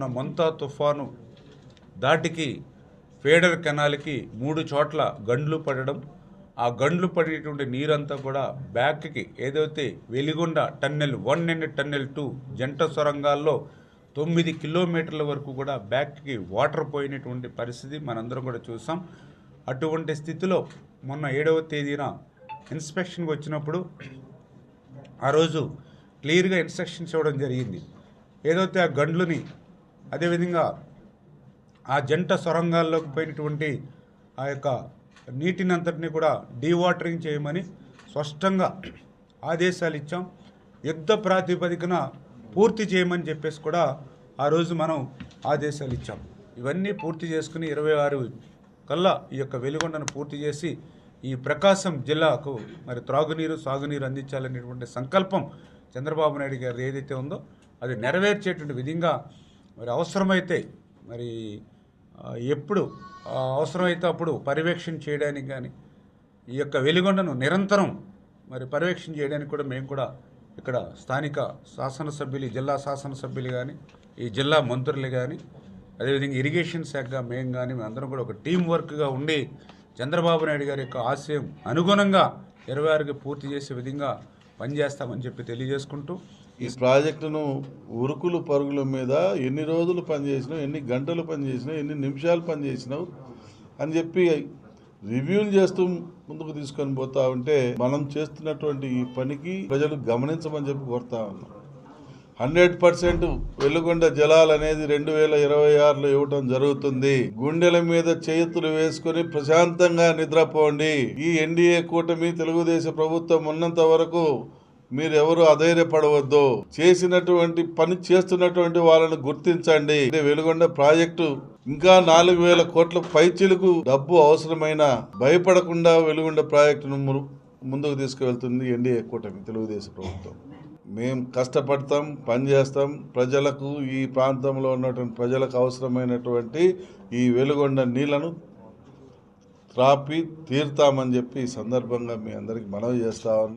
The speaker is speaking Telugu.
మొన్న మొంతా తుఫాను దాటికి ఫేడర్ కెనాల్కి 3 చోట్ల గండ్లు పడడం, ఆ గండ్లు పడేటువంటి నీరంతా కూడా బ్యాక్కి ఏదైతే వెలిగొండ టన్నెల్ 1 అండ్ టన్నెల్ 2 జంట సొరంగాల్లో 9 కిలోమీటర్ల వరకు కూడా బ్యాక్కి వాటర్ పోయినటువంటి పరిస్థితి మనందరం కూడా చూసాం. అటువంటి స్థితిలో మొన్న 7వ తేదీన ఇన్స్పెక్షన్కి వచ్చినప్పుడు ఆ రోజు క్లియర్గా ఇన్స్ట్రక్షన్స్ ఇవ్వడం జరిగింది. ఏదైతే ఆ గండ్లుని అదేవిధంగా ఆ జంట సొరంగాల్లోకి పోయినటువంటి ఆ యొక్క నీటిని అంతటినీ కూడా డీవాటరింగ్ చేయమని స్పష్టంగా ఆదేశాలు ఇచ్చాం. యుద్ధ ప్రాతిపదికన పూర్తి చేయమని చెప్పేసి కూడా ఆ రోజు మనం ఆదేశాలు ఇచ్చాం. ఇవన్నీ పూర్తి చేసుకుని 26 కల్లా ఈ యొక్క వెలిగొండను పూర్తి చేసి ఈ ప్రకాశం జిల్లాకు మరి త్రాగునీరు సాగునీరు అందించాలనేటువంటి సంకల్పం చంద్రబాబు నాయుడు గారు ఏదైతే ఉందో అది నెరవేర్చేటువంటి విధంగా మరి అవసరమైతే మరి ఎప్పుడు అవసరమైతే అప్పుడు పర్యవేక్షణ చేయడానికి కానీ ఈ యొక్క వెలిగొండను నిరంతరం మరి పర్యవేక్షణ చేయడానికి కూడా మేము కూడా ఇక్కడ స్థానిక శాసనసభ్యులు జిల్లా శాసనసభ్యులు కానీ ఈ జిల్లా మంత్రులు కానీ అదేవిధంగా ఇరిగేషన్ శాఖగా మేము కానీ మేమందరం కూడా ఒక టీం వర్క్గా ఉండి చంద్రబాబు నాయుడు గారి యొక్క ఆశయం అనుగుణంగా 26కి పూర్తి చేసే విధంగా పనిచేస్తామని చెప్పి తెలియజేసుకుంటూ ఈ ప్రాజెక్టును ఉరుకులు పరుగుల మీద ఎన్ని రోజులు పనిచేసినావు, ఎన్ని గంటలు పనిచేసినావు, ఎన్ని నిమిషాలు పనిచేసినావు అని చెప్పి రివ్యూలు చేస్తూ ముందుకు తీసుకొని పోతా ఉంటే మనం చేస్తున్నటువంటి ఈ పనికి ప్రజలు గమనించమని చెప్పి కోరుతా ఉన్నాం. 100% వెలుగొండ జలాలు అనేది 2026లో ఇవ్వటం జరుగుతుంది. గుండెల మీద చేతులు వేసుకుని ప్రశాంతంగా నిద్రపోండి. ఈ ఎన్డీఏ కూటమి తెలుగుదేశం ప్రభుత్వం ఉన్నంత వరకు మీరెవరు అధైర్యపడవద్దు. చేసినటువంటి పని చేస్తున్నటువంటి వాళ్ళని గుర్తించండి. వెలుగొండ ప్రాజెక్టు ఇంకా 4,000 కోట్ల పైచిలకు డబ్బు అవసరమైన భయపడకుండా వెలుగొండ ప్రాజెక్టును ముందుకు తీసుకువెళ్తుంది ఎన్డీఏ కూటమి తెలుగుదేశం ప్రభుత్వం. మేము కష్టపడతాం, పనిచేస్తాం. ప్రజలకు ఈ ప్రాంతంలో ఉన్నటువంటి ప్రజలకు అవసరమైనటువంటి ఈ వెలుగొండ నీళ్లను త్రాపి తీరుతామని చెప్పి ఈ సందర్భంగా మీ అందరికి మనవి చేస్తా ఉన్నాం.